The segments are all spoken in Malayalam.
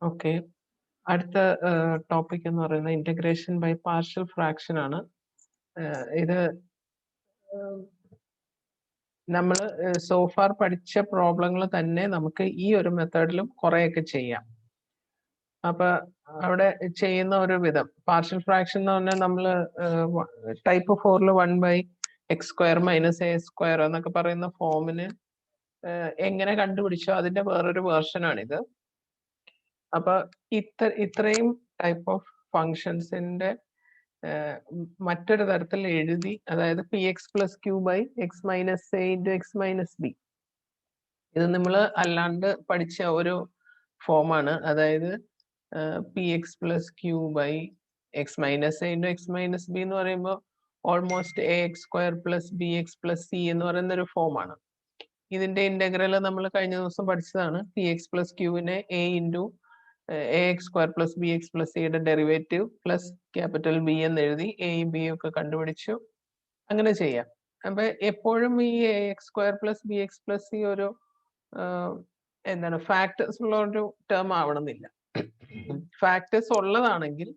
ഓക്കെ. അടുത്ത ടോപ്പിക് എന്ന് പറയുന്നത് ഇന്റഗ്രേഷൻ ബൈ പാർഷ്യൽ ഫ്രാക്ഷൻ ആണ്. ഇത് നമ്മൾ സോ ഫാർ പഠിച്ച പ്രോബ്ലങ്ങൾ തന്നെ നമുക്ക് ഈ ഒരു മെത്തേഡിലും കുറെയൊക്കെ ചെയ്യാം. അപ്പൊ അവിടെ ചെയ്യുന്ന ഒരു വിധം പാർഷ്യൽ ഫ്രാക്ഷൻ എന്ന് പറഞ്ഞാൽ നമ്മൾ ടൈപ്പ് 4 1/x² - a² എന്നൊക്കെ പറയുന്ന ഫോമിന് എങ്ങനെ കണ്ടുപിടിച്ചോ അതിന്റെ വേറൊരു വേർഷൻ ആണിത്. അപ്പൊ ഇത്രയും ടൈപ്പ് ഓഫ് ഫങ്ഷൻസിന്റെ മറ്റൊരു തരത്തിൽ എഴുതി, അതായത് px + q / x - a × x - b. ഇത് നമ്മൾ അല്ലാണ്ട് പഠിച്ച ഒരു ഫോമാണ്. അതായത് px + q / x - a × x - b എന്ന് പറയുമ്പോൾ ഓൾമോസ്റ്റ് ax² + bx + c എന്ന് പറയുന്ന ഒരു ഫോമാണ്. ഇതിന്റെ ഇന്റഗ്രൽ നമ്മൾ കഴിഞ്ഞ ദിവസം പഠിച്ചതാണ്. px + q നെ a × ax² + bx + c യുടെ ഡെറിവേറ്റീവ് പ്ലസ് ക്യാപിറ്റൽ B എന്ന് എഴുതി എയും ബിയും ഒക്കെ കണ്ടുപിടിച്ചു. അങ്ങനെ ചെയ്യാം. അപ്പൊ എപ്പോഴും ഈ ax² + bx + c ഒരു എന്താണ് ഫാക്ടേഴ്സ് ഉള്ള ഒരു ടേം ആവണമെന്നില്ല. ഫാക്ടേഴ്സ് ഉള്ളതാണെങ്കിൽ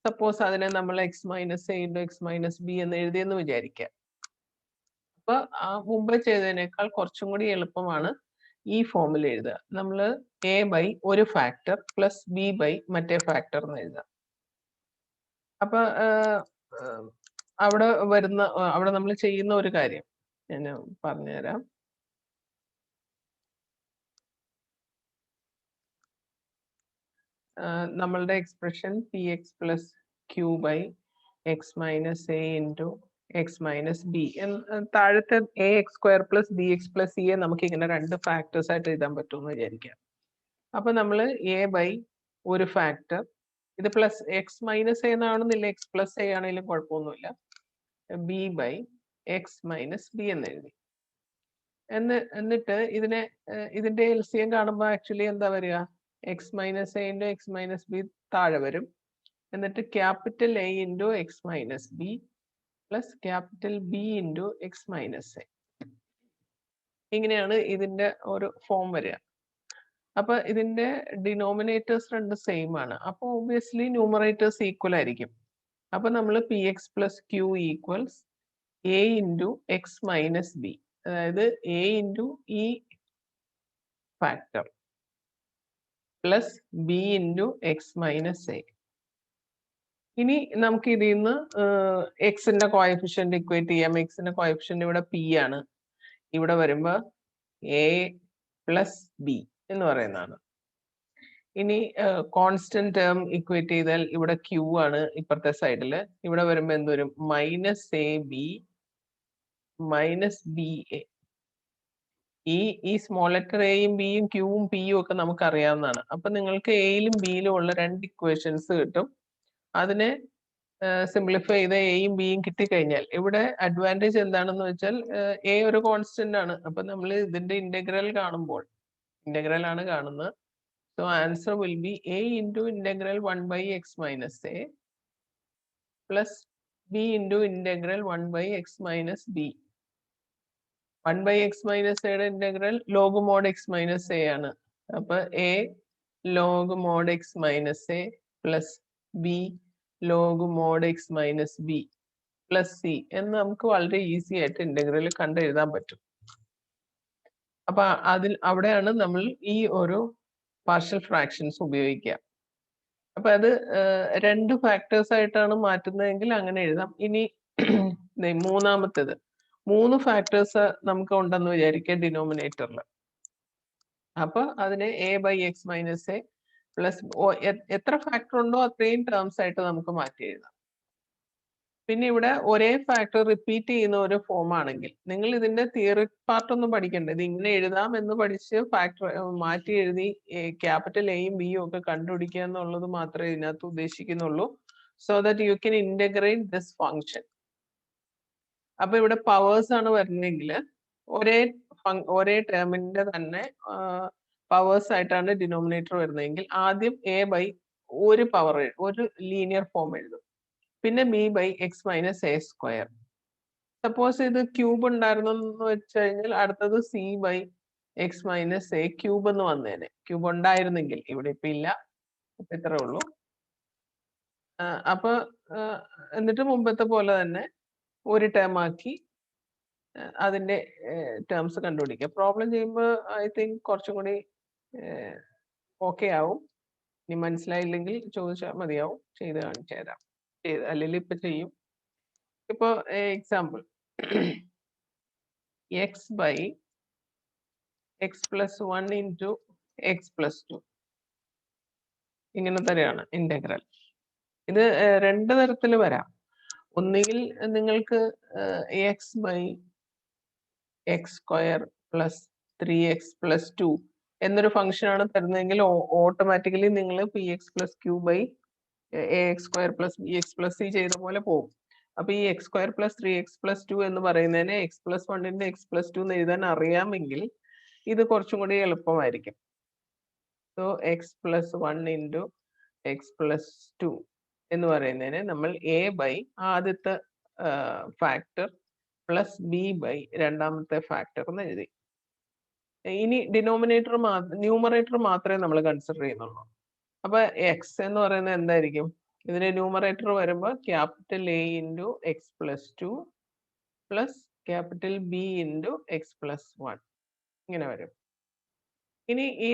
സപ്പോസ് അതിനെ നമ്മൾ x - a × x - b എന്ന് എഴുതിയെന്ന് വിചാരിക്കുക. അപ്പൊ ആ മുമ്പ് ചെയ്തതിനേക്കാൾ കുറച്ചും കൂടി എളുപ്പമാണ് ഈ ഫോമിൽ എഴുതുക. നമ്മൾ a/ ഒരു ഫാക്ടർ പ്ലസ് b/ മറ്റേ ഫാക്ടർ എന്ന് എഴുതുക. അപ്പൊ അവിടെ നമ്മൾ ചെയ്യുന്ന ഒരു കാര്യം ഞാൻ പറഞ്ഞുതരാം. നമ്മളുടെ expression px + q / x - a × x - b. താഴത്തെ ax² + bx + c നമുക്ക് ഇങ്ങനെ രണ്ട് ഫാക്ടേഴ്സ് ആയിട്ട് എഴുതാൻ പറ്റുമെന്ന് വിചാരിക്കാം. അപ്പൊ നമ്മൾ a/ ഒരു ഫാക്ടർ, ഇത് plus x - a എന്നാണെന്നില്ല, x + a ആണെങ്കിലും കുഴപ്പമൊന്നുമില്ല, b/ x - b എന്ന് എഴുതി. എന്നിട്ട് ഇതിന്റെ LCM കാണുമ്പോൾ ആക്ച്വലി എന്താ വരിക? x - a × x - b താഴെ വരും. എന്നിട്ട് capital A × x - b plus capital B × x - a. ഇങ്ങനെയാണ് ഇതിന്റെ ഒരു ഫോം വരിക. അപ്പൊ ഇതിന്റെ ഡിനോമിനേറ്റേഴ്സ് രണ്ട് സെയിം ആണ്. അപ്പൊ ഒബ്വിയസ്ലി ന്യൂമറേറ്റേഴ്സ് ഈക്വൽ ആയിരിക്കും. അപ്പൊ നമ്മൾ px + q = a × x - b, അതായത് a × ഈ factor plus b × x - a. ഇനി നമുക്ക് ഇതിൽ നിന്ന് എക്സിന്റെ കോഎഫിഷ്യന്റ് ഇക്വേറ്റ് ചെയ്യാം. എക്സിന്റെ കോഎഫിഷ്യന്റ് ഇവിടെ p ആണ്. ഇവിടെ വരുമ്പോ a + b എന്ന് പറയുന്നതാണ്. ഇനി കോൺസ്റ്റന്റ് ടേം ഇക്വേറ്റ് ചെയ്താൽ ഇവിടെ q ആണ് ഇപ്പുറത്തെ സൈഡില്. ഇവിടെ വരുമ്പോ എന്ത് വരും? -ab - ba. ഈ സ്മോൾ ലെറ്റർ എയും ബിയും ക്യൂവും പിയും ഒക്കെ നമുക്ക് അറിയാവുന്നതാണ്. അപ്പൊ നിങ്ങൾക്ക് എയിലും ബിയിലും ഉള്ള രണ്ട് ഇക്വേഷൻസ് കിട്ടും. അതിനെ സിംപ്ലിഫൈ ചെയ്ത് എയും ബിയും കിട്ടിക്കഴിഞ്ഞാൽ ഇവിടെ അഡ്വാൻറ്റേജ് എന്താണെന്ന് വെച്ചാൽ എ ഒരു കോൺസ്റ്റന്റ് ആണ്. അപ്പൊ നമ്മൾ ഇതിന്റെ ഇന്റഗ്രൽ കാണുമ്പോൾ, ഇന്റഗ്രൽ ആണ് കാണുന്നത്. So answer will be a × integral 1/x - a plus b × integral 1/x - b. 1/x - a യുടെ integral log mode x - a ആണ്. അപ്പൊ a log mode x - a plus b log mode x - b plus c എന്ന് നമുക്ക് വളരെ ഈസി ആയിട്ട് ഇന്റഗ്രൽ കണ്ടെഴുതാൻ പറ്റും. അപ്പൊ അവിടെയാണ് നമ്മൾ ഈ ഒരു പാർഷ്യൽ ഫ്രാക്ഷൻസ് ഉപയോഗിക്കുക. അപ്പൊ അത് രണ്ട് ഫാക്ടേഴ്സ് ആയിട്ടാണ് മാറ്റുന്നതെങ്കിൽ അങ്ങനെ എഴുതാം. ഇനി മൂന്നാമത്തേത്, 3 ഫാക്ടേഴ്സ് നമുക്ക് ഉണ്ടെന്ന് വിചാരിക്കുക ഡിനോമിനേറ്ററിൽ. അപ്പൊ അതിനെ a/x - a പ്ലസ് എത്ര ഫാക്ടർ ഉണ്ടോ അത്രയും ടേംസ് ആയിട്ട് നമുക്ക് മാറ്റി എഴുതാം. പിന്നെ ഇവിടെ ഒരേ ഫാക്ടർ റിപ്പീറ്റ് ചെയ്യുന്ന ഒരു ഫോം ആണെങ്കിൽ നിങ്ങൾ ഇതിന്റെ തിയറി പാർട്ട് ഒന്നും പഠിക്കണ്ട. ഇത് ഇങ്ങനെ എഴുതാം എന്ന് പഠിച്ച് ഫാക്ടർ മാറ്റി എഴുതി ക്യാപിറ്റൽ എയും ബിയും ഒക്കെ കണ്ടുപിടിക്കുക എന്നുള്ളത് മാത്രമേ ഇതിനകത്ത് ഉദ്ദേശിക്കുന്നുള്ളൂ. So that you can integrate this function. അപ്പൊ ഇവിടെ പവേഴ്സ് ആണ് വരുന്നതെങ്കിൽ ഒരേ ടേമിന്റെ തന്നെ പവേഴ്സ് ആയിട്ടാണ് ഡിനോമിനേറ്റർ വരുന്നതെങ്കിൽ ആദ്യം a/ ഒരു പവർ, ഒരു ലീനിയർ ഫോം എഴുതും. പിന്നെ b/x - a². സപ്പോസ് ഇത് ക്യൂബ് ഉണ്ടായിരുന്നു എന്ന് വെച്ച് കഴിഞ്ഞാൽ അടുത്തത് c/x - a³ എന്ന് വന്നേനെ. ക്യൂബ് ഉണ്ടായിരുന്നെങ്കിൽ, ഇവിടെ ഇപ്പൊ ഇല്ല. ഇത്രേ ഉള്ളൂ. അപ്പൊ എന്നിട്ട് മുമ്പത്തെ പോലെ തന്നെ ഒരു ടേം ആക്കി അതിന്റെ ടേംസ് കണ്ടുപിടിക്കുക. പ്രോബ്ലം ചെയ്യുമ്പോൾ ഐ തിങ്ക് കുറച്ചും കൂടി ഓക്കെ ആവും. ഇനി മനസ്സിലായില്ലെങ്കിൽ ചോദിച്ചാൽ മതിയാവും, ചെയ്ത് കാണിച്ചു തരാം. അല്ലെങ്കിൽ ഇപ്പൊ ചെയ്യും. ഇപ്പൊ example x by x plus 1 into x plus 2 ഇങ്ങനെ തന്നെയാണ് ഇന്റഗ്രൽ. ഇത് രണ്ട് തരത്തിൽ വരാം. ഒന്നുകിൽ നിങ്ങൾക്ക് x by x square plus 3x plus 2 എന്നൊരു ഫംഗ്ഷൻ ആണ് തരുന്നതെങ്കിൽ ഓട്ടോമാറ്റിക്കലി നിങ്ങൾ p x plus q by a x square plus b x plus c ചെയ്ത പോലെ പോകും. അപ്പൊ ഈ X square plus 3x plus 2 എന്ന് പറയുന്നതിനെ എക്സ് പ്ലസ് 1 എക്സ് പ്ലസ് 2 എന്ന് എഴുതാൻ അറിയാമെങ്കിൽ ഇത് കുറച്ചും കൂടി എളുപ്പമായിരിക്കും. So X plus 1 into x plus 2 എന്ന് പറയുന്നതിന് നമ്മൾ എ ബൈ ആദ്യത്തെ ഫാക്ടർ പ്ലസ് ബി ബൈ രണ്ടാമത്തെ ഫാക്ടർ എന്ന് എഴുതി. ഇനി ഡിനോമിനേറ്റർ ന്യൂമറേറ്റർ മാത്രമേ നമ്മൾ കൺസിഡർ ചെയ്യുന്നുള്ളൂ. അപ്പൊ എക്സ് എന്ന് പറയുന്നത് എന്തായിരിക്കും? ഇതിന്റെ ന്യൂമറേറ്റർ വരുമ്പോൾ capital A into x plus 2 plus capital B into x plus 1 ഇങ്ങനെ വരും. ഇനി ഈ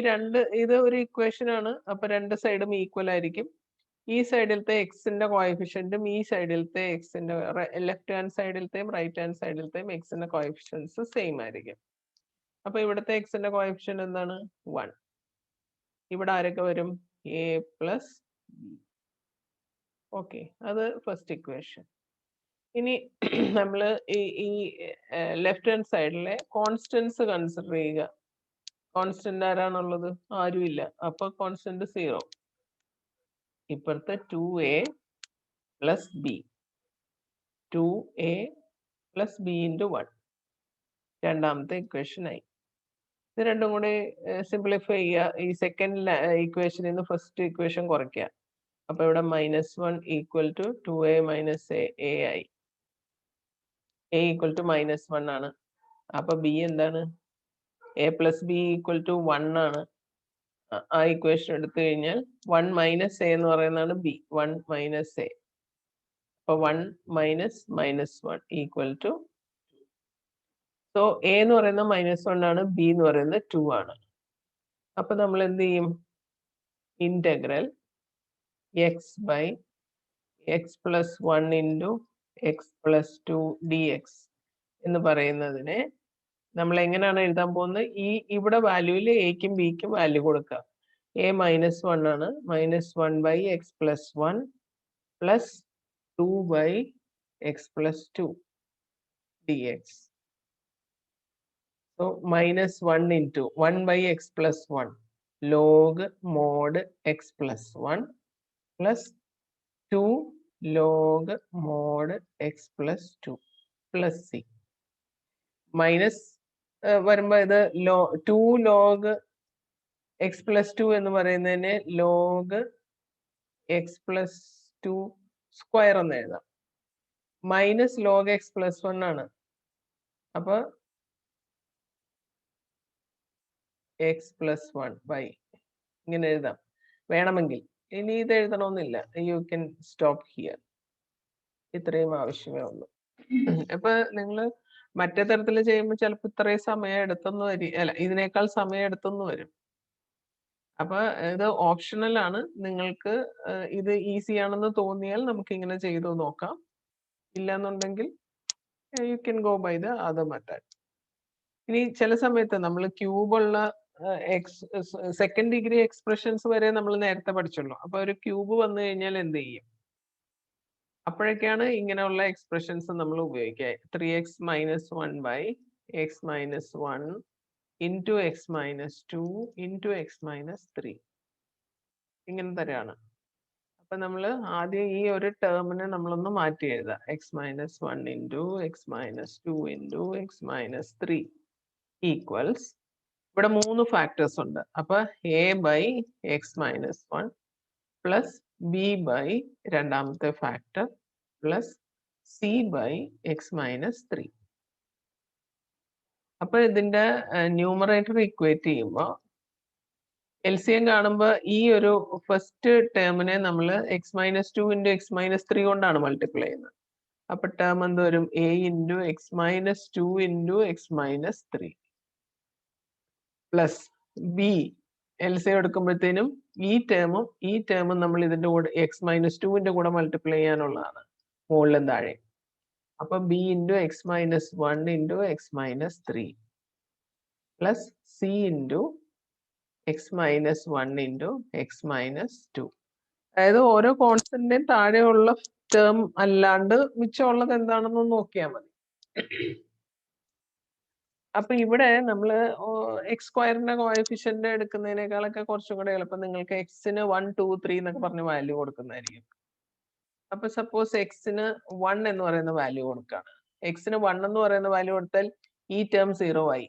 ഇത് ഒരു ഇക്വേഷൻ ആണ്. അപ്പൊ രണ്ട് സൈഡും ഈക്വൽ ആയിരിക്കും. ഈ സൈഡിലത്തെ എക്സിന്റെ കോഎഫിഷ്യന്റും ഈ സൈഡിലത്തെ എക്സിന്റെ ലെഫ്റ്റ് ഹാൻഡ് സൈഡിലത്തെയും റൈറ്റ് ഹാൻഡ് സൈഡിലത്തെയും എക്സിന്റെ കോഎഫിഷ്യൻസ് സെയിം ആയിരിക്കും. അപ്പൊ ഇവിടുത്തെ എക്സിന്റെ കോഎഫിഷ്യന്റ് എന്താണ്? 1. ഇവിടെ ആരൊക്കെ വരും? A plus B. ഓക്കെ, അത് ഫസ്റ്റ് ഇക്വേഷൻ. ഇനി നമ്മൾ ഈ ലെഫ്റ്റ് ഹാൻഡ് സൈഡിലെ കോൺസ്റ്റൻസ് കൺസിഡർ ചെയ്യുക. കോൺസ്റ്റന്റ് ആരാണുള്ളത്? ആരുമില്ല. അപ്പൊ കോൺസ്റ്റന്റ് 0. ഇപ്പുറത്തെ 2a plus B, 2a plus b into 1 രണ്ടാമത്തെ ഇക്വേഷൻ ആയി. ഇത് രണ്ടും കൂടി സിംപ്ലിഫൈ ചെയ്യുക. ഈ സെക്കൻഡ് ഇക്വേഷനിൽ നിന്ന് ഫസ്റ്റ് ഇക്വേഷൻ കുറയ്ക്കുക. അപ്പൊ ഇവിടെ -1 equal to 2a minus a ആയി. എ ഈക്വൽ ടു -1 ആണ്. അപ്പൊ ബി എന്താണ്? A plus b equal to 1 ആണ്. ആ ഇക്വേഷൻ എടുത്തു കഴിഞ്ഞാൽ 1 മൈനസ് എ എന്ന് പറയുന്നതാണ് ബി. 1 minus a. അപ്പൊ 1 minus -1 equal to. So a എന്ന് പറയുന്നത് -1 ആണ്, ബി എന്ന് പറയുന്നത് 2 ആണ്. അപ്പൊ നമ്മൾ എന്ത് ചെയ്യും? Integral X by x plus 1 into x plus 2 d x എന്ന് പറയുന്നതിനെ നമ്മൾ എങ്ങനെയാണ് എഴുതാൻ പോകുന്നത്? ഇവിടെ വാല്യൂവിൽ എക്കും ബിക്കും വാല്യൂ കൊടുക്കുക. എ -1 ആണ്. -1 by x plus 1 plus 2 by x plus 2 d x. So -1 into 1 by x plus 1 log mod x plus 1 plus 2 log mod x plus 2 plus c. Minus വരുമ്പോൾ ഇത് 2 log x plus 2 എന്ന് പറയുന്നതിനെ log x plus 2 സ്ക്വയർ എന്ന് എഴുതാം. മൈനസ് log x plus 1 ആണ്. അപ്പൊ എക്സ് പ്ലസ് 1 ബൈ ഇങ്ങനെ എഴുതാം വേണമെങ്കിൽ. ഇനി ഇത് എഴുതണമെന്നില്ല. You can stop here. ഇത്രയും ആവശ്യമേ ഉള്ളൂ. അപ്പൊ നിങ്ങൾ മറ്റേ തരത്തിൽ ചെയ്യുമ്പോൾ ചിലപ്പോൾ ഇത്രയും സമയം എടുത്തെന്ന് വരും. അല്ല, ഇതിനേക്കാൾ സമയം എടുത്തെന്ന് വരും. അപ്പൊ ഇത് ഓപ്ഷണൽ ആണ്. നിങ്ങൾക്ക് ഇത് ഈസി ആണെന്ന് തോന്നിയാൽ നമുക്ക് ഇങ്ങനെ ചെയ്തു നോക്കാം. ഇല്ലെന്നുണ്ടെങ്കിൽ you can go by the other method. ഇനി ചില സമയത്ത് നമ്മൾ ക്യൂബുള്ള സെക്കൻഡ് ഡിഗ്രി എക്സ്പ്രഷൻസ് വരെ നമ്മൾ നേരത്തെ പഠിച്ചല്ലോ. അപ്പൊ ഒരു ക്യൂബ് വന്നു കഴിഞ്ഞാൽ എന്ത് ചെയ്യും? അപ്പോഴൊക്കെയാണ് ഇങ്ങനെയുള്ള എക്സ്പ്രഷൻസ് നമ്മൾ ഉപയോഗിക്കുക. 3x minus 1 by X minus 1 into X minus 2 into X minus 3 ഇങ്ങനെ തരാണ്. അപ്പൊ നമ്മൾ ആദ്യം ഈ ഒരു ടേമിനെ നമ്മളൊന്ന് മാറ്റി എഴുതാം. X minus 1 into X minus 2 into X minus 3 equals. ഇവിടെ 3 ഫാക്ടേഴ്സ് ഉണ്ട്. അപ്പൊ A by X minus 1 plus B by രണ്ടാമത്തെ factor plus C by X minus 3. അപ്പൊ ഇതിന്റെ ന്യൂമറേറ്റർ ഇക്വേറ്റ് ചെയ്യുമ്പോൾ LCM കാണുമ്പോൾ ഈ ഒരു ഫസ്റ്റ് ടേമിനെ നമ്മൾ X minus 2 into X minus 3 കൊണ്ടാണ് മൾട്ടിപ്ലൈ ചെയ്യുന്നത്. അപ്പൊ ടേം എന്ത് വരും? A into X minus 2 into X minus 3 plus B. LCM എടുക്കുമ്പോഴത്തേനും ഈ ടേമും നമ്മൾ ഇതിന്റെ കൂടെ എക്സ് മൈനസ് 2ന്റെ കൂടെ മൾട്ടിപ്ലൈ ചെയ്യാനുള്ളതാണ്, മുകളിലും താഴെ. അപ്പൊ b into X minus 1 into X minus 3 plus c into X minus 1 into X minus 2. അതായത് ഓരോ കോൺസ്റ്റന്റിന്റെയും താഴെയുള്ള ടേം അല്ലാണ്ട് മിച്ചമുള്ളത് എന്താണെന്ന് നോക്കിയാൽ മതി. അപ്പൊ ഇവിടെ നമ്മള് എക്സ് സ്ക്വയറിന്റെ കോഎഫിഷ്യന്റ് എടുക്കുന്നതിനേക്കാളൊക്കെ കുറച്ചും കൂടെ എളുപ്പം നിങ്ങൾക്ക് എക്സിന് 1, 2, 3 എന്നൊക്കെ പറഞ്ഞ് വാല്യൂ കൊടുക്കുന്നതായിരിക്കും. അപ്പൊ സപ്പോസ് എക്സിന് 1 എന്ന് പറയുന്ന വാല്യൂ കൊടുക്കുകയാണ്. എക്സിന് 1 എന്ന് പറയുന്ന വാല്യൂ കൊടുത്താൽ ഈ ടേം 0 ആയി.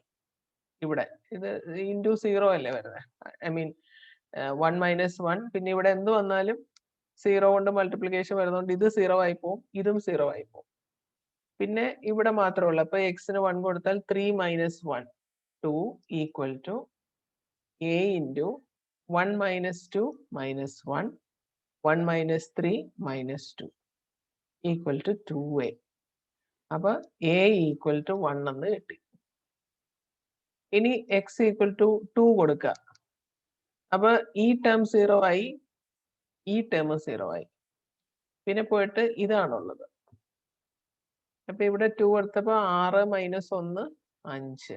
ഇവിടെ ഇത് ഇൻറ്റു 0 അല്ലേ വരുന്നത്. I mean 1 minus 1. പിന്നെ ഇവിടെ എന്ത് വന്നാലും 0 കൊണ്ട് മൾട്ടിപ്ലിക്കേഷൻ വരുന്നതുകൊണ്ട് ഇത് 0 ആയി പോവും, ഇതും 0 ആയി പോവും. പിന്നെ ഇവിടെ മാത്രമേ ഉള്ളൂ. അപ്പൊ എക്സിന് 1 കൊടുത്താൽ 3 minus 1 2 equal to a into 1 minus 2 minus 1 1 minus 3 minus 2 equal to 2a. അപ്പൊ എ ഈക്വൽ ടു 1 എന്ന് കിട്ടി. ഇനി എക്സ് ഈക്വൽ ടു 2 കൊടുക്കുക. അപ്പൊ ഈ ടേം 0 ആയി, ഈ ടേം 0 ആയി. പിന്നെ പോയിട്ട് ഇതാണുള്ളത്. അപ്പൊ ഇവിടെ 2 എടുത്തപ്പോ 6 മൈനസ് 1 5.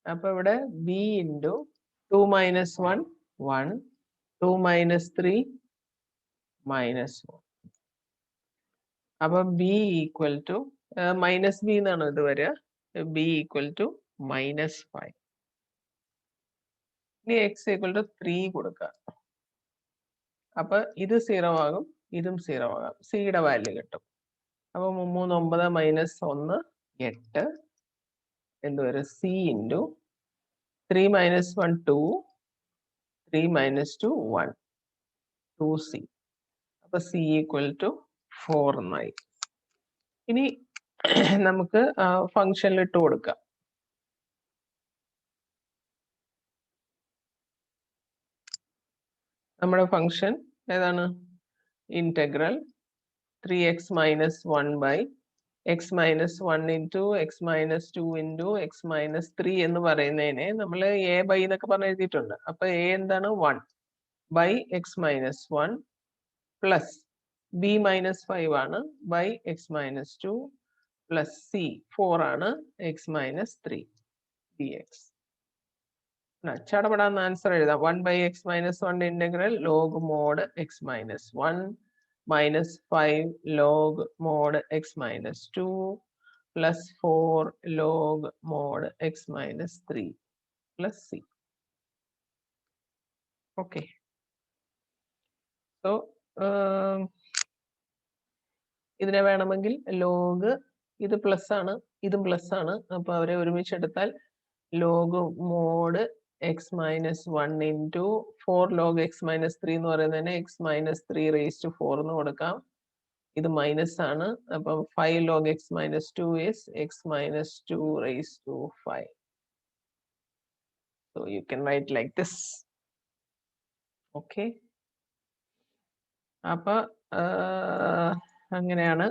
അപ്പൊ ഇവിടെ b into 2 minus 1 1 2 minus 3 minus 1. അപ്പൊ b equal to minus b എന്നാണ് ഇത് വരിക. B equal to minus 5. ഇനി എക്സ് ഈക്വൽ ടു 3 കൊടുക്കുക. അപ്പൊ ഇത് 0 ആകും, ഇതും 0 ആകും. സിയുടെ വാല്യൂ കിട്ടും. അപ്പൊ 3 9 മൈനസ് 1 8 എന്ത് വരും? C into 3 minus 1 2 3 minus 2 1 2c. അപ്പൊ സി ഈക്വൽ ടു 4 എന്നായി. ഇനി നമുക്ക് ഫംഗ്ഷനിൽ ഇട്ട് കൊടുക്കാം. നമ്മുടെ ഫംഗ്ഷൻ ഏതാണ്? Integral 3x minus 1 by X minus 1 into X minus 2 into X minus 3 എന്ന് പറയുന്നതിനെ നമ്മൾ എ ബൈ എന്നൊക്കെ പറഞ്ഞ് എഴുതിയിട്ടുണ്ട്. അപ്പൊ എ എന്താണ്? 1 by X minus 1 plus b minus 5 ആണ് by X minus 2 plus c 4 ആണ് എക്സ് മൈനസ് 3 dx. ചടപടാന്ന് ആൻസർ എഴുതാം. 1 by X minus 1 integral log mod X minus 1 minus 5 log mod X minus 2 plus 4 log mod X minus 3 plus c. Okay. So ഇതിനെ വേണമെങ്കിൽ ലോഗ്, ഇത് പ്ലസ് ആണ്, ഇതും പ്ലസ് ആണ്. അപ്പൊ അവരെ ഒരുമിച്ച് എടുത്താൽ log mod X minus 1 into 4 log x minus 3 എന്ന് പറയുന്നതിന് എക്സ് മൈനസ് 3 റേസ് ടു 4 എന്ന് കൊടുക്കാം. ഇത് മൈനസ് ആണ്. അപ്പം 5 log x minus 2 is x minus 2 raise to 5. So you can write like this. Okay. അപ്പൊ അങ്ങനെയാണ്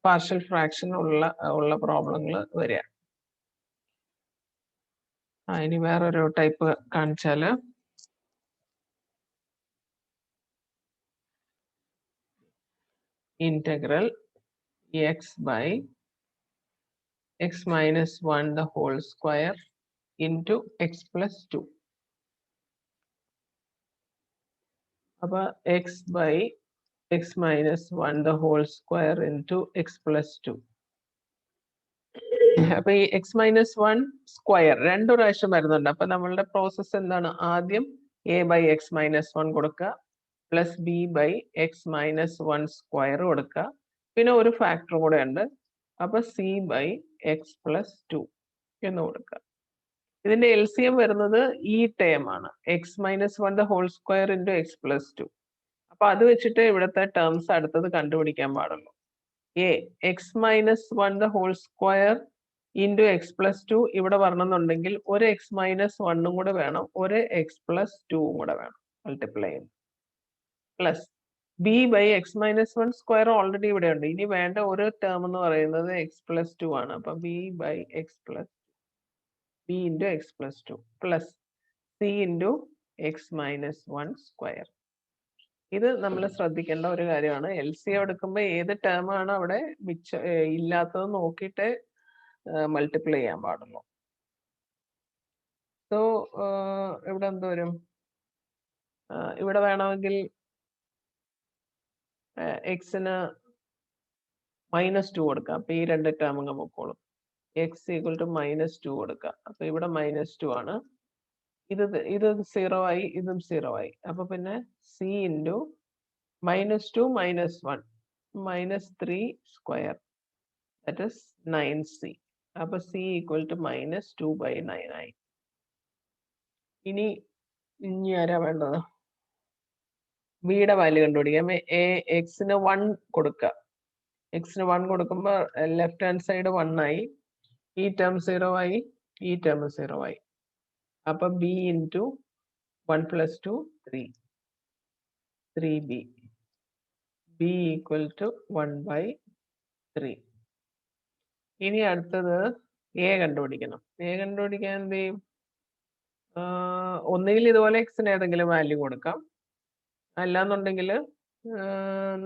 പാർഷ്യൽ ഫ്രാക്ഷൻ ഉള്ള പ്രോബ്ലങ്ങൾ വരിക. ഇനി വേറൊരു ടൈപ്പ് കാണിച്ചാല് integral X by X minus 1 the whole square into X plus 2. അപ്പൊ X by X minus 1 the whole square into X plus 2. അപ്പൊ ഈ എക്സ് മൈനസ് 1 സ്ക്വയർ 2 പ്രാവശ്യം വരുന്നുണ്ട്. അപ്പൊ നമ്മളുടെ പ്രോസസ് എന്താണ്? ആദ്യം എ ബൈ എക്സ് മൈനസ് 1 കൊടുക്കുക, plus B by X minus 1 square കൊടുക്കുക, പിന്നെ ഒരു ഫാക്ടർ കൂടെ ഉണ്ട്. അപ്പൊ സി ബൈ എക്സ് പ്ലസ് 2 എന്ന് കൊടുക്കുക. ഇതിന്റെ LCM വരുന്നത് ഈ ടേം ആണ്, x minus 1 the whole square into X plus 2. അപ്പൊ അത് വെച്ചിട്ട് ഇവിടുത്തെ ടേംസ് അടുത്തത് കണ്ടുപിടിക്കാൻ പാടുള്ളൂ. A X minus 1 the whole square into x plus to ഇവിടെ വരണമെന്നുണ്ടെങ്കിൽ ഒരു എക്സ് മൈനസ് വണ്ണും കൂടെ വേണം, ഒരു എക്സ് പ്ലസ് ടുവും കൂടെ വേണം മൾട്ടിപ്ലൈ ചെയ്യും. Plus B by X minus one square already ഇവിടെ ഉണ്ട്. ഇനി വേണ്ട ഒരു ടേം എന്ന് പറയുന്നത് എക്സ് പ്ലസ് ടു ആണ്. അപ്പൊ b by x plus b into x plus two plus c into X minus one square. ഇത് നമ്മൾ ശ്രദ്ധിക്കേണ്ട ഒരു കാര്യമാണ്. എൽ സി എം എടുക്കുമ്പോൾ ഏത് ടേം ആണ് അവിടെ ഇല്ലാത്തത് നോക്കിയിട്ട് മൾട്ടിപ്ലൈ ചെയ്യാൻ പാടുള്ളൂ. സോ ഇവിടെ എന്ത് വരും? ഇവിടെ വേണമെങ്കിൽ എക്സിന് -2 കൊടുക്കാം. അപ്പൊ ഈ രണ്ട് ടേം അങ്ങ് പൊക്കോളും. എക്സ് ഈക്വൽ ടു -2 കൊടുക്കാം. അപ്പൊ ഇവിടെ -2 ആണ്. ഇത് 0 ആയി, ഇതും 0 ആയി. അപ്പൊ പിന്നെ C into -2 -1 -3 square that is 9c. അപ്പൊ സി ഈക്വൽ ടു -2/9 ആയി. ഇനി ആരാ വേണ്ടത്? ബിയുടെ വാല്യൂ കണ്ടുപിടിക്കാം. എക്സിന് 1 കൊടുക്കുക. എക്സിന് 1 കൊടുക്കുമ്പോൾ ലെഫ്റ്റ് ഹാൻഡ് സൈഡ് 1 ആയി, ഈ ടേം 0 ആയി, ഈ ടേം 0 ആയി. അപ്പൊ b into 1 + 2 3b. B equal to 1/3. ഇനി അടുത്തത് എ കണ്ടുപിടിക്കണം. എ കണ്ടുപിടിക്കാൻ എന്ത് ചെയ്യും? ഒന്നുകിൽ ഇതുപോലെ എക്സിന് ഏതെങ്കിലും വാല്യൂ കൊടുക്കാം, അല്ലാന്നുണ്ടെങ്കിൽ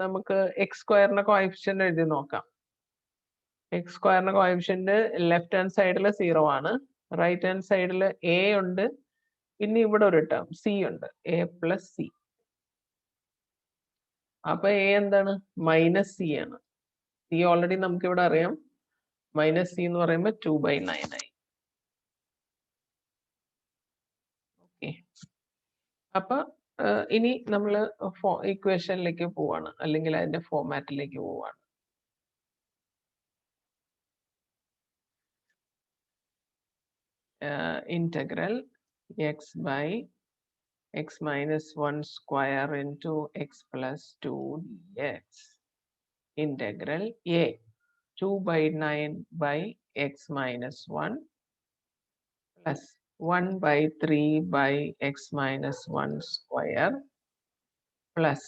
നമുക്ക് എക്സ് സ്ക്വയറിന്റെ കോഎഫിഷ്യന്റ് എഴുതി നോക്കാം. എക്സ് സ്ക്വയറിന്റെ കോഎഫിഷ്യന്റ് ലെഫ്റ്റ് ഹാൻഡ് സൈഡിൽ 0 ആണ്, റൈറ്റ് ഹാൻഡ് സൈഡിൽ എ ഉണ്ട്, പിന്നെ ഇവിടെ ഒരു ടേം സി ഉണ്ട്, എ പ്ലസ് സി. അപ്പൊ എ എന്താണ്? -c ആണ്. സി ഓൾറെഡി നമുക്ക് ഇവിടെ അറിയാം. -c എന്ന് പറയുമ്പോൾ 2/9 ആയി. ഓക്കെ. അപ്പൊ ഇനി നമ്മൾ ഇക്വേഷനിലേക്ക് പോവാണ്, അല്ലെങ്കിൽ അതിന്റെ ഫോമാറ്റിലേക്ക് പോവാണ്. Integral x by x minus 1 square into x plus 2 dx. Integral a 2/9 by x minus 1 plus 1/3 by x minus 1 square plus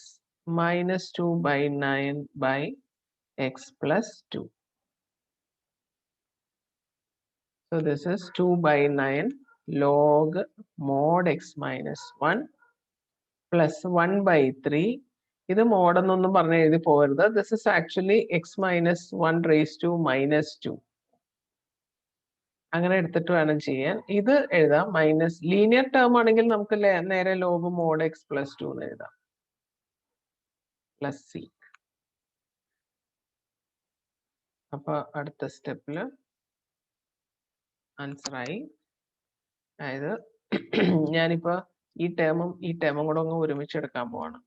-2/9 by x plus 2. So this is 2/9 log mod x minus 1 plus 1/3. ഇത് മോഡ് എന്നൊന്നും പറഞ്ഞ് എഴുതി പോകരുത്. This is actually X minus 1 raised to -2. അങ്ങനെ എടുത്തിട്ട് വേണം ചെയ്യാൻ. ഇത് എഴുതാം മൈനസ്. ലീനിയർ ടേം ആണെങ്കിൽ നമുക്ക് നേരെ ലോഗ് മോഡ് എക്സ് പ്ലസ് 2 എന്ന് എഴുതാം, പ്ലസ് സി. അപ്പൊ അടുത്ത സ്റ്റെപ്പില് ആൻസർ ആയി. അതായത് ഞാനിപ്പോ ഈ ടേമും കൂടെ ഒന്ന് ഒരുമിച്ച് എടുക്കാൻ പോവാണ്.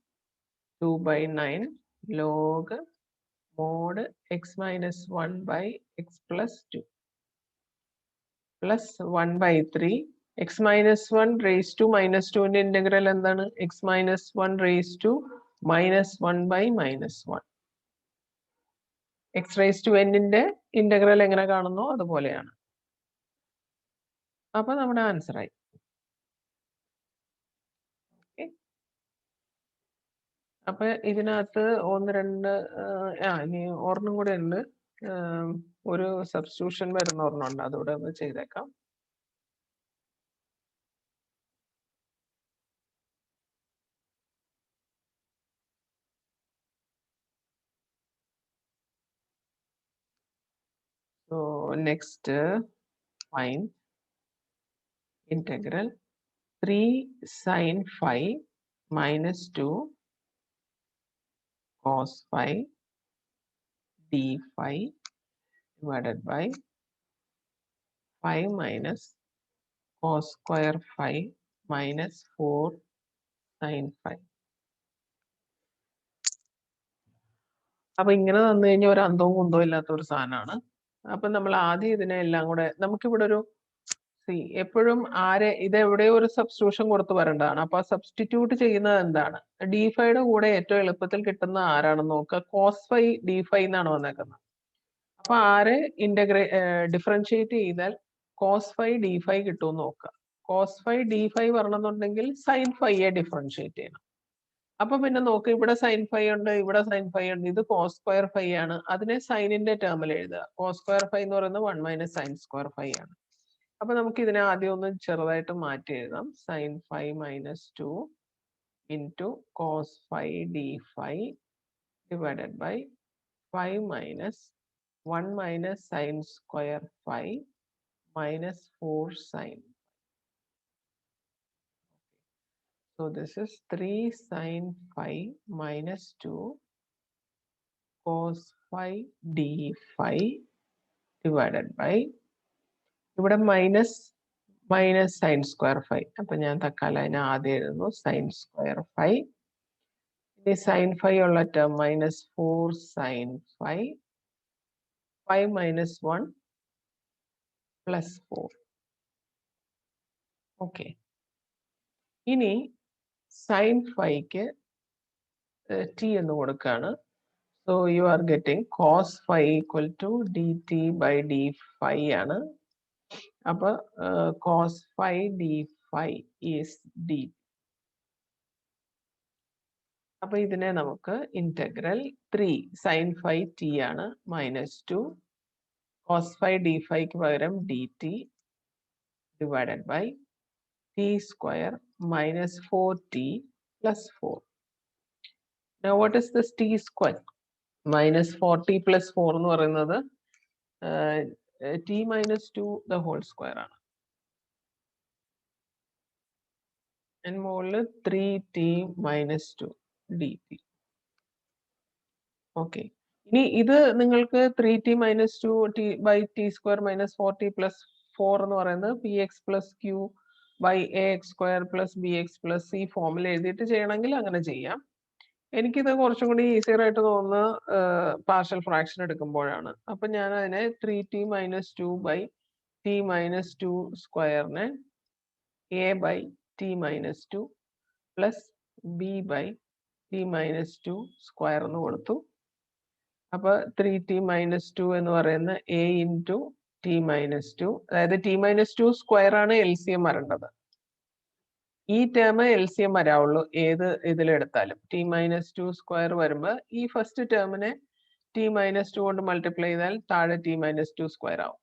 2/9 log mod X minus 1 by x plus 2 plus 1/3 X minus 1 raised to -2ന്റെ ഇന്റഗ്രൽ എന്താണ്? X minus 1 raised to -1/-1. എക്സ് raised to n-ന്റെ ഇന്റഗ്രൽ എങ്ങനെ കാണുന്നു അതുപോലെയാണ്. അപ്പൊ നമ്മുടെ ആൻസർ ആയി. അപ്പൊ ഇതിനകത്ത് 1 2 ഇനി ഒരെണ്ണം കൂടെ ഉണ്ട്. ഒരു സബ്സ്റ്റിറ്റ്യൂഷൻ വരുന്ന ഒരെണ്ണം ഉണ്ട്, അതുകൂടെ ഒന്ന് ചെയ്തേക്കാം. So next find integral 3 sin phi minus 2 cos phi d phi divided by 5 minus cos square phi minus 4 sin phi. അപ്പൊ ഇങ്ങനെ തന്നു കഴിഞ്ഞാൽ ഒരു അന്തവും കുന്തവും ഇല്ലാത്ത ഒരു സാധനമാണ്. അപ്പൊ നമ്മൾ ആദ്യം ഇതിനെല്ലാം കൂടെ നമുക്കിവിടെ ഒരു എപ്പോഴും ഇത് എവിടെയോ ഒരു സബ്സ്റ്റിറ്റ്യൂഷൻ കൊടുത്ത് വരേണ്ടതാണ്. അപ്പൊ ആ സബ്സ്റ്റിറ്റ്യൂട്ട് ചെയ്യുന്നത് എന്താണ്? ഡി ഫൈയുടെ കൂടെ ഏറ്റവും എളുപ്പത്തിൽ കിട്ടുന്ന ആരാണെന്ന് നോക്കുക. കോസ് ഫൈ ഡി ഫൈ എന്നാണ് വന്നേക്കുന്നത്. അപ്പൊ അപ്പൊ ആരെ ഡിഫറൻഷിയേറ്റ് ചെയ്താൽ കോസ് ഫൈ ഡി ഫൈ കിട്ടുമെന്ന് നോക്കാം. കോസ് ഫൈ ഡി ഫൈ വരണമെന്നുണ്ടെങ്കിൽ സൈൻ ഫൈയെ ഡിഫറൻഷിയേറ്റ് ചെയ്യണം. അപ്പൊ പിന്നെ നോക്ക്, ഇവിടെ സൈൻ ഫൈ ഉണ്ട്, ഇവിടെ സൈൻ ഫൈ ഉണ്ട്, ഇത് കോസ് സ്ക്വയർ ഫൈ ആണ്. അതിനെ സൈനിന്റെ ടേമിൽ എഴുതുക. കോസ് സ്ക്വയർ ഫൈ എന്ന് പറയുന്നത് 1 മൈനസ് സൈൻ സ്ക്വയർ ഫൈ ആണ്. അപ്പൊ നമുക്ക് ഇതിനെ ആദ്യം ഒന്ന് ചെറുതായിട്ട് മാറ്റി എഴുതാം. Sine phi minus 2 into cos phi D phi divided by 5 minus 1 minus sine square phi minus 4 sine. So this is 3 sin phi minus 2 cos phi d phi divided by ഇവിടെ മൈനസ് സൈൻ സ്ക്വയർ ഫൈ. അപ്പൊ ഞാൻ തൽക്കാലം അതിനെ ആദ്യം എഴുതുന്നു സൈൻ സ്ക്വയർ ഫൈ. ഇനി സൈൻ ഫൈ ഉള്ള term minus 4 sine phi 5 minus 1 plus 4. Okay, ഇനി സൈൻ ഫൈക്ക് ടി എന്ന് കൊടുക്കുകയാണ്. So you are getting cos phi equal to d t by d phi ആണ്. അപ്പൊ cos phi D phi is d. അപ്പൊ ഇതിനെ നമുക്ക് ഇന്റഗ്രൽ 3 സൈൻ ഫൈ ടി ആണ് മൈനസ് 2 കോസ് ഫൈ ഡി ഫൈക്ക് പകരം d t divided by t square minus 4t plus 4. Now what is this t square? Minus 4t plus 4 എന്ന് പറയുന്നത് t minus 2 the whole square ആണ്. മുകളിൽ 3t minus 2 d T. Okay, ഇനി ഇത് നിങ്ങൾക്ക് 3t minus 2 t by t square minus 4t plus 4 എന്ന് പറയുന്നത് p x plus q by a x square plus b x plus c ഫോമിൽ എഴുതിയിട്ട് ചെയ്യണമെങ്കിൽ അങ്ങനെ ചെയ്യാം. എനിക്കിത് കുറച്ചും കൂടി ഈസിയർ ആയിട്ട് തോന്നുന്നത് പാർഷ്യൽ ഫ്രാക്ഷൻ എടുക്കുമ്പോഴാണ്. അപ്പൊ ഞാൻ അതിനെ 3t minus 2 by t minus 2 സ്ക്വയറിനെ a by t minus 2 plus B by t minus 2 square എന്ന് കൊടുത്തു. അപ്പൊ 3t മൈനസ് 2 എന്ന് പറയുന്ന എ ഇൻറ്റു ടി മൈനസ് 2, അതായത് ടി മൈനസ് 2 സ്ക്വയർ ആണ് എൽ സി എം വരേണ്ടത്. ഈ ടേം എൽ സി എം വരാവുള്ളൂ ഏത് ഇതിലെടുത്താലും. ടി മൈനസ് 2 സ്ക്വയർ വരുമ്പോൾ ഈ ഫസ്റ്റ് ടേമിനെ ടി മൈനസ് 2 കൊണ്ട് മൾട്ടിപ്ലൈ ചെയ്താൽ താഴെ ടി മൈനസ് 2 സ്ക്വയർ ആവും.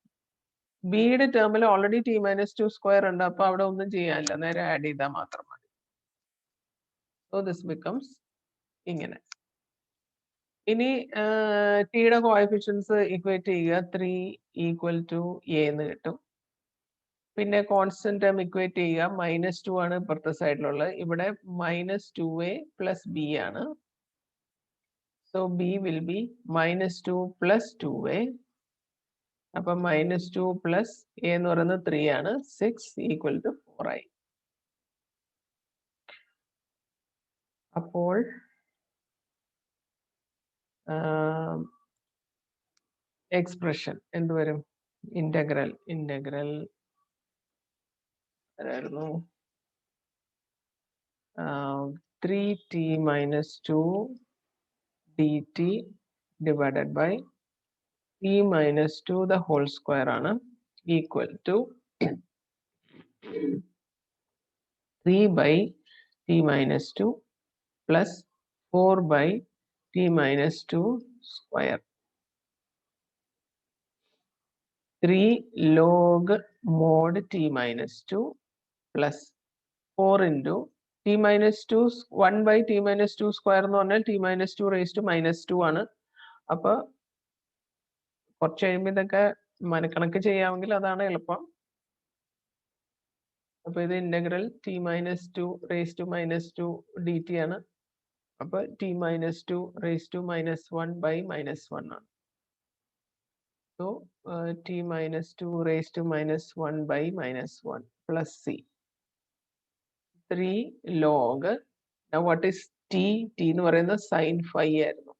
ബിയുടെ ടേമിൽ ഓൾറെഡി ടി മൈനസ് 2 സ്ക്വയർ ഉണ്ട്. അപ്പൊ അവിടെ ഒന്നും ചെയ്യാനില്ല, നേരെ ആഡ് ചെയ്താൽ മാത്രം മതി. സോ ദിസ് ബിക്കംസ് ഇങ്ങനെ. ഇനി ടിയുടെ കോഎഫിഷ്യൻസ് ഇക്വേറ്റ് ചെയ്യുക. 3 ഈക്വൽ ടു എ എന്ന് കിട്ടും. പിന്നെ കോൺസ്റ്റന്റ് ടേം ഇക്വേറ്റ് ചെയ്യുക. മൈനസ് 2 ആണ് ഇപ്പുറത്തെ സൈഡിലുള്ളത്. ഇവിടെ മൈനസ് 2a പ്ലസ് ബി ആണ്. So B will be minus 2 plus 2a. അപ്പൊ മൈനസ് 2 പ്ലസ് എ എന്ന് പറയുന്നത് 3 ആണ്. 6 ഈക്വൽ ടു 4 ആയി. അപ്പോൾ എക്സ്പ്രഷൻ എന്ത് വരും? ഇന്റഗ്രൽ ആയിരുന്നു 3t minus 2 dt divided by t minus 2 the whole square ആണ് equal to 3 by t minus 2 plus 4 by t minus 2 square. 3 log mod t minus 2 plus 4 into t minus 2 1 by t minus 2 square എന്ന് പറഞ്ഞാൽ t minus 2 raise to minus 2 ആണ്. അപ്പൊ കുറച്ച് കഴിയുമ്പോൾ ഇതൊക്കെ മനക്കണക്ക് ചെയ്യാമെങ്കിൽ അതാണ് എളുപ്പം. അപ്പൊ ഇത് integral t minus 2 raise to minus 2 d t ആണ്. അപ്പൊ t minus 2 raise to minus 1 by minus 1 ആണ്. So t minus 2 raise to minus 1 by minus 1 plus c 3 log. Now what is t? t എന്ന് പറയുന്നത് സൈൻ ഫൈ ആയിരുന്നു.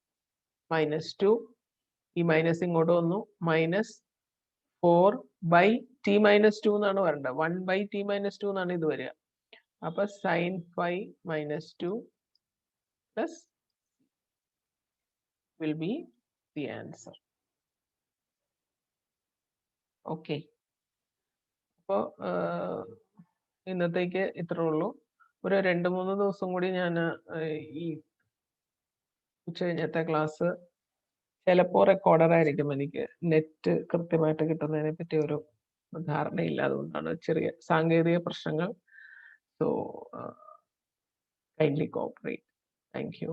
മൈനസ് 2 ഈ മൈനസ് ഇങ്ങോട്ട് വന്നു. മൈനസ് 4 ബൈ ടി മൈനസ് 2 എന്നാണ് വരേണ്ടത്. 1 ബൈ ടി മൈനസ് 2 എന്നാണ് ഇത് വരിക. അപ്പൊ sign phi minus 2 plus will be the answer. Okay. അപ്പോൾ ഇന്നത്തേക്ക് ഇത്രേ ഉള്ളൂ. ഒരു 2-3 ദിവസം കൂടി ഞാൻ ഈ ഉച്ചകഴിഞ്ഞത്തെ ക്ലാസ് ചിലപ്പോൾ റെക്കോർഡർ ആയിരിക്കും. എനിക്ക് നെറ്റ് കൃത്യമായിട്ട് കിട്ടുന്നതിനെ പറ്റി ഒരു ധാരണയില്ല. അതുകൊണ്ടാണ് ചെറിയ സാങ്കേതിക പ്രശ്നങ്ങൾ. So kindly cooperate. Thank U.